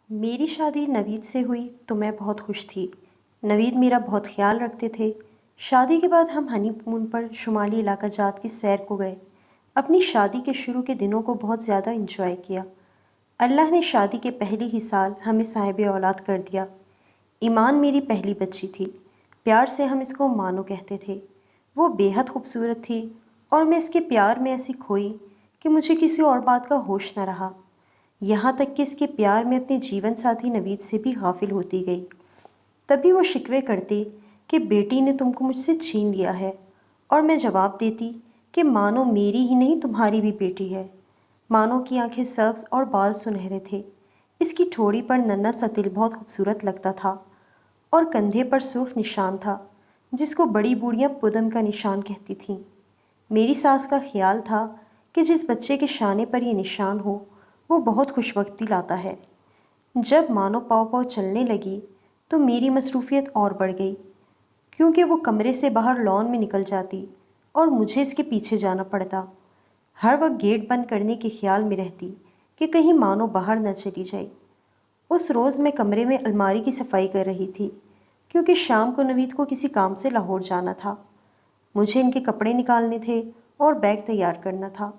मेरी शादी नवीद से हुई तो मैं बहुत खुश थी। नवीद मेरा बहुत ख्याल रखते थे। शादी के बाद हम हनीमून पर शुमाली इलाका जात की सैर को गए। अपनी शादी के शुरू के दिनों को बहुत ज़्यादा इंजॉय किया। अल्लाह ने शादी के पहले ही साल हमें साहिब औलाद कर दिया। ईमान मेरी पहली बच्ची थी। प्यार से हम इसको मानो कहते थे। वो बेहद खूबसूरत थी और मैं इसके प्यार में ऐसी खोई कि मुझे किसी और बात का होश न रहा। यहाँ तक कि इसके प्यार में अपने जीवन साथी नवीद से भी गाफिल होती गई। तभी वो शिकवे करती कि बेटी ने तुमको मुझसे छीन लिया है, और मैं जवाब देती कि मानो मेरी ही नहीं तुम्हारी भी बेटी है। मानो की आंखें सब्ज और बाल सुनहरे थे। इसकी ठोड़ी पर नन्हा सा तिल बहुत खूबसूरत लगता था और कंधे पर सुर्ख निशान था, जिसको बड़ी बूढ़ियाँ पुदम का निशान कहती थीं। मेरी सास का ख्याल था कि जिस बच्चे के शाने पर ये निशान हो वो बहुत खुशबख्ती लाता है। जब मानो पाँव पाँव चलने लगी तो मेरी मसरूफियत और बढ़ गई, क्योंकि वो कमरे से बाहर लॉन में निकल जाती और मुझे इसके पीछे जाना पड़ता। हर वक्त गेट बंद करने के ख्याल में रहती कि कहीं मानो बाहर न चली जाए। उस रोज़ मैं कमरे में अलमारी की सफाई कर रही थी, क्योंकि शाम को नवीद को किसी काम से लाहौर जाना था। मुझे इनके कपड़े निकालने थे और बैग तैयार करना था।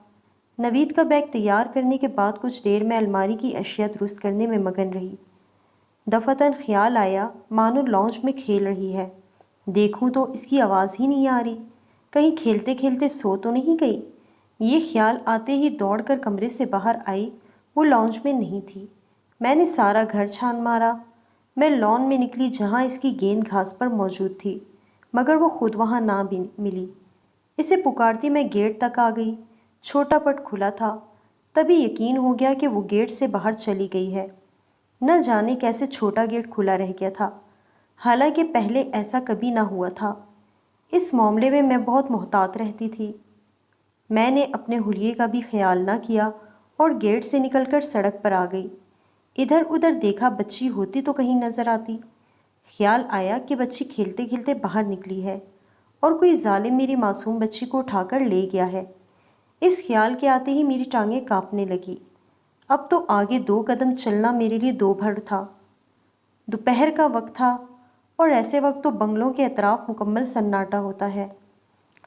नवीद का बैग तैयार करने के बाद कुछ देर में अलमारी की अशिया दुरुस्त करने में मगन रही। दफातन ख्याल आया मानो लॉन्च में खेल रही है। देखूं तो इसकी आवाज़ ही नहीं आ रही। कहीं खेलते खेलते सो तो नहीं गई। ये ख्याल आते ही दौड़कर कमरे से बाहर आई। वो लॉन्च में नहीं थी। मैंने सारा घर छान मारा। मैं लॉन में निकली जहाँ इसकी गेंद घास पर मौजूद थी, मगर वो खुद वहाँ ना भी मिली। इसे पुकारती मैं गेट तक आ गई। छोटा पट खुला था। तभी यकीन हो गया कि वो गेट से बाहर चली गई है। न जाने कैसे छोटा गेट खुला रह गया था, हालांकि पहले ऐसा कभी ना हुआ था। इस मामले में मैं बहुत मोहतात रहती थी। मैंने अपने हुलिये का भी ख्याल ना किया और गेट से निकलकर सड़क पर आ गई। इधर उधर देखा, बच्ची होती तो कहीं नजर आती। ख्याल आया कि बच्ची खेलते खेलते बाहर निकली है और कोई जालिम मेरी मासूम बच्ची को उठाकर ले गया है। इस ख्याल के आते ही मेरी टांगें कांपने लगी। अब तो आगे 2 कदम चलना मेरे लिए दो भर था। दोपहर का वक्त था और ऐसे वक्त तो बंगलों के अतराफ मुकम्मल सन्नाटा होता है।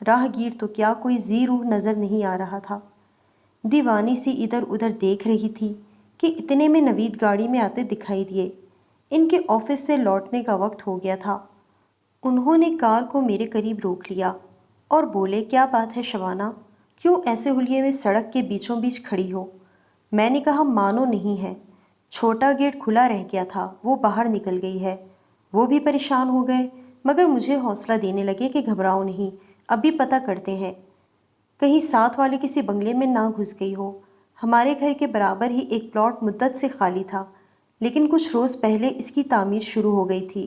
राहगीर तो क्या, कोई जी रूह नज़र नहीं आ रहा था। दीवानी सी इधर उधर देख रही थी कि इतने में नवीद गाड़ी में आते दिखाई दिए। इनके ऑफिस से लौटने का वक्त हो गया था। उन्होंने कार को मेरे करीब रोक लिया और बोले, क्या बात है शबाना, क्यों ऐसे हुलिये में सड़क के बीचों बीच खड़ी हो? मैंने कहा, मानो नहीं है। छोटा गेट खुला रह गया था, वो बाहर निकल गई है। वो भी परेशान हो गए, मगर मुझे हौसला देने लगे कि घबराओ नहीं, अभी पता करते हैं, कहीं साथ वाले किसी बंगले में ना घुस गई हो। हमारे घर के बराबर ही एक प्लॉट मुद्दत से खाली था, लेकिन कुछ रोज़ पहले इसकी तामीर शुरू हो गई थी।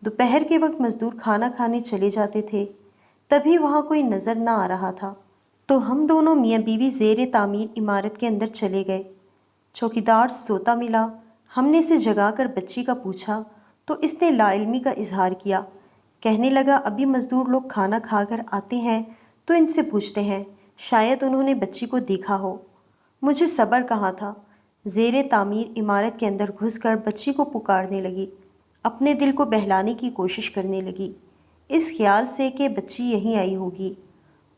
दोपहर के वक्त मज़दूर खाना खाने चले जाते थे, तभी वहाँ कोई नज़र ना आ रहा था, तो हम दोनों मियाँ बीवी ज़ेरे तामीर इमारत के अंदर चले गए। चौकीदार सोता मिला। हमने इसे जगाकर बच्ची का पूछा तो इसने लाइल्मी का इजहार किया। कहने लगा, अभी मज़दूर लोग खाना खाकर आते हैं तो इनसे पूछते हैं, शायद उन्होंने बच्ची को देखा हो। मुझे सब्र कहाँ था। ज़ेरे तामीर इमारत के अंदर घुसकर बच्ची को पुकारने लगी। अपने दिल को बहलाने की कोशिश करने लगी, इस ख्याल से कि बच्ची यहीं आई होगी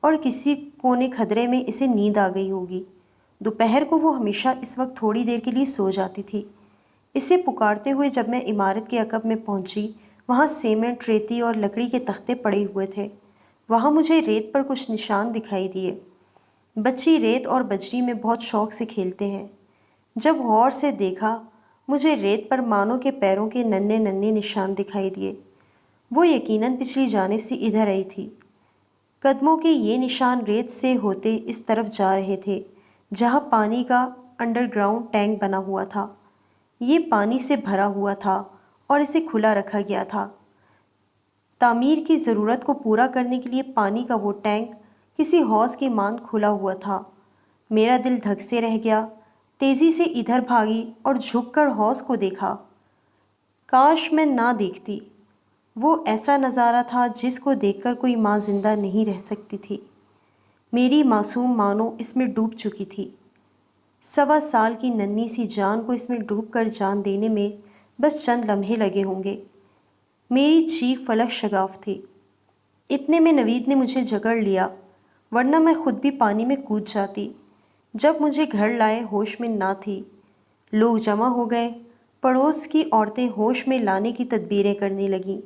और किसी कोने खदरे में इसे नींद आ गई होगी। दोपहर को वो हमेशा इस वक्त थोड़ी देर के लिए सो जाती थी। इसे पुकारते हुए जब मैं इमारत के अकब में पहुंची, वहाँ सीमेंट, रेती और लकड़ी के तख्ते पड़े हुए थे। वहाँ मुझे रेत पर कुछ निशान दिखाई दिए। बच्ची रेत और बजरी में बहुत शौक से खेलते हैं। जब गौर से देखा, मुझे रेत पर मानो के पैरों के नन्हे नन्हे निशान दिखाई दिए। वो यकीनन पिछली जानिब से इधर आई थी। कदमों के ये निशान रेत से होते इस तरफ जा रहे थे जहाँ पानी का अंडरग्राउंड टैंक बना हुआ था। ये पानी से भरा हुआ था और इसे खुला रखा गया था। तामीर की ज़रूरत को पूरा करने के लिए पानी का वो टैंक किसी हौज़ की मांद खुला हुआ था। मेरा दिल धक से रह गया। तेज़ी से इधर भागी और झुककर हौज़ को देखा। काश मैं ना देखती। वो ऐसा नज़ारा था जिसको देखकर कोई माँ जिंदा नहीं रह सकती थी। मेरी मासूम मानो इसमें डूब चुकी थी। 1.25 साल की नन्ही सी जान को इसमें डूब कर जान देने में बस चंद लम्हे लगे होंगे। मेरी चीख फलक शगाफ थी। इतने में नवीद ने मुझे जकड़ लिया, वरना मैं खुद भी पानी में कूद जाती। जब मुझे घर लाए होश में ना थी। लोग जमा हो गए। पड़ोस की औरतें होश में लाने की तदबीरें करने लगीं।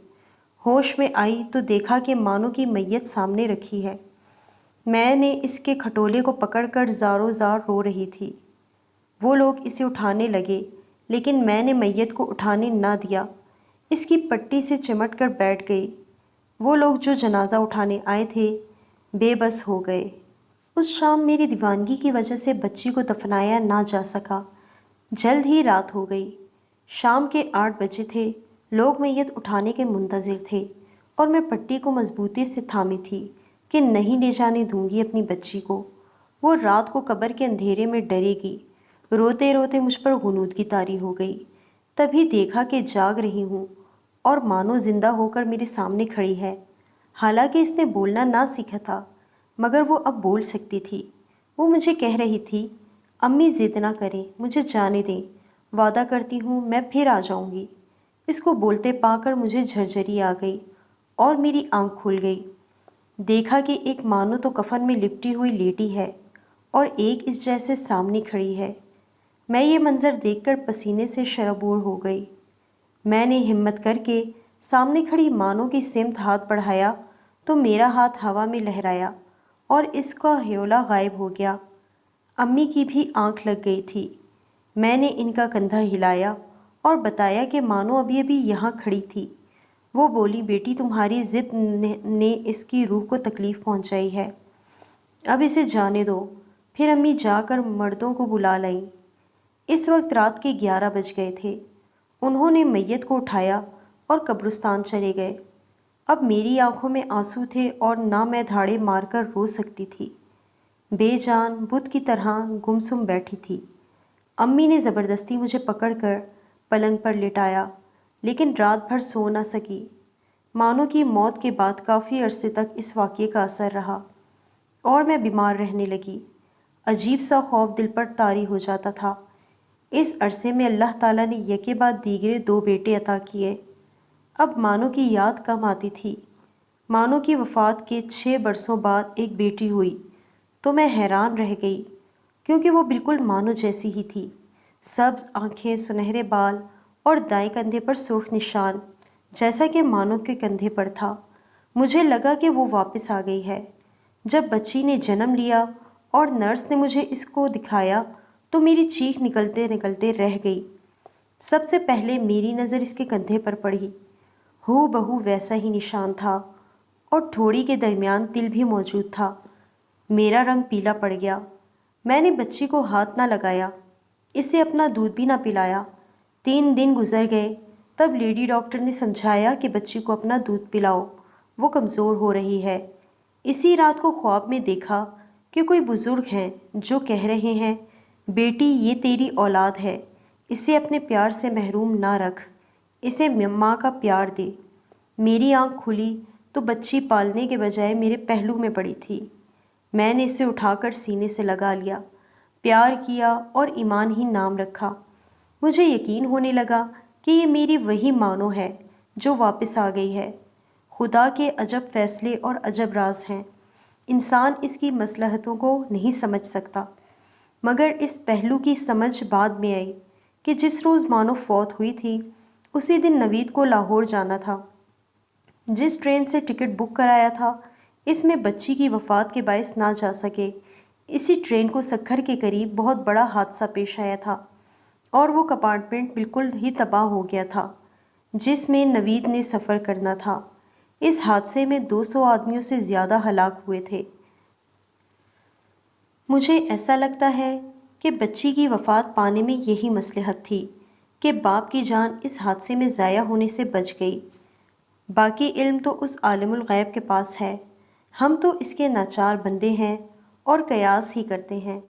होश में आई तो देखा कि मानो की मैयत सामने रखी है। मैंने इसके खटोले को पकड़कर ज़ारों ज़ार रो रही थी। वो लोग इसे उठाने लगे, लेकिन मैंने मैयत को उठाने ना दिया। इसकी पट्टी से चिमट कर बैठ गई। वो लोग जो जनाजा उठाने आए थे बेबस हो गए। उस शाम मेरी दीवानगी की वजह से बच्ची को दफनाया ना जा सका। जल्द ही रात हो गई। शाम के 8 बजे थे। लोग मैयत उठाने के मुंतज़िर थे और मैं पट्टी को मजबूती से थामी थी कि नहीं ले जाने दूंगी अपनी बच्ची को। वो रात को कब्र के अंधेरे में डरेगी। रोते रोते मुझ पर गुनूदगी तारी हो गई। तभी देखा कि जाग रही हूँ और मानो जिंदा होकर मेरे सामने खड़ी है। हालांकि इसने बोलना ना सीखा था, मगर वो अब बोल सकती थी। वो मुझे कह रही थी, अम्मी ज़िद ना करें, मुझे जाने दें, वादा करती हूँ मैं फिर आ जाऊँगी। इसको बोलते पाकर मुझे झरझरी आ गई और मेरी आंख खुल गई। देखा कि एक मानो तो कफन में लिपटी हुई लेटी है और एक इस जैसे सामने खड़ी है। मैं ये मंज़र देखकर पसीने से शरबूर हो गई। मैंने हिम्मत करके सामने खड़ी मानो की सिमत हाथ बढ़ाया तो मेरा हाथ हवा में लहराया और इसका ह्योला गायब हो गया। अम्मी की भी आंख लग गई थी। मैंने इनका कंधा हिलाया और बताया कि मानो अभी अभी यहाँ खड़ी थी। वो बोली, बेटी तुम्हारी ज़िद ने इसकी रूह को तकलीफ़ पहुँचाई है, अब इसे जाने दो। फिर अम्मी जाकर मर्दों को बुला लाईं। इस वक्त रात के 11 बज गए थे। उन्होंने मैयत को उठाया और कब्रिस्तान चले गए। अब मेरी आंखों में आंसू थे और ना मैं धाड़े मारकर रो सकती थी। बेजान बुत की तरह गुमसुम बैठी थी। अम्मी ने ज़बरदस्ती मुझे पकड़कर पलंग पर लिटाया, लेकिन रात भर सो ना सकी। मानो की मौत के बाद काफ़ी अरसे तक इस वाक़ये का असर रहा और मैं बीमार रहने लगी। अजीब सा खौफ दिल पर तारी हो जाता था। इस अरसे में अल्लाह ताला ने यके बाद दीगरे 2 बेटे अता किए। अब मानो की याद कम आती थी। मानो की वफ़ात के 6 बरसों बाद एक बेटी हुई तो मैं हैरान रह गई, क्योंकि वो बिल्कुल मानो जैसी ही थी। सब्ज़ आँखें, सुनहरे बाल और दाएं कंधे पर सुर्ख निशान, जैसा कि मानो के कंधे पर था। मुझे लगा कि वो वापस आ गई है। जब बच्ची ने जन्म लिया और नर्स ने मुझे इसको दिखाया तो मेरी चीख निकलते निकलते रह गई। सबसे पहले मेरी नज़र इसके कंधे पर पड़ी। हूबहू वैसा ही निशान था और ठोड़ी के दरमियान तिल भी मौजूद था। मेरा रंग पीला पड़ गया। मैंने बच्ची को हाथ ना लगाया, इसे अपना दूध भी ना पिलाया। 3 दिन गुजर गए। तब लेडी डॉक्टर ने समझाया कि बच्ची को अपना दूध पिलाओ, वो कमज़ोर हो रही है। इसी रात को ख्वाब में देखा कि कोई बुज़ुर्ग हैं जो कह रहे हैं, बेटी ये तेरी औलाद है, इसे अपने प्यार से महरूम ना रख, इसे माँ का प्यार दे। मेरी आँख खुली तो बच्ची पालने के बजाय मेरे पहलू में पड़ी थी। मैंने इसे उठाकर सीने से लगा लिया, प्यार किया और ईमान ही नाम रखा। मुझे यकीन होने लगा कि ये मेरी वही मानो है जो वापस आ गई है। खुदा के अजब फ़ैसले और अजब राज हैं। इंसान इसकी मसलहतों को नहीं समझ सकता, मगर इस पहलू की समझ बाद में आई कि जिस रोज़ मानो फौत हुई थी उसी दिन नवीद को लाहौर जाना था। जिस ट्रेन से टिकट बुक कराया था, इसमें बच्ची की वफ़ात के बायस ना जा सके। इसी ट्रेन को सक्खर के करीब बहुत बड़ा हादसा पेश आया था और वो कंपार्टमेंट बिल्कुल ही तबाह हो गया था जिसमें नवीद ने सफ़र करना था। इस हादसे में 200 आदमियों से ज़्यादा हलाक हुए थे। मुझे ऐसा लगता है कि बच्ची की वफ़ात पाने में यही मसलहत थी कि बाप की जान इस हादसे में ज़ाया होने से बच गई। बाकी इल्म तो उस आलिमुल गैब के पास है, हम तो इसके नाचार बंदे हैं और कयास ही करते हैं।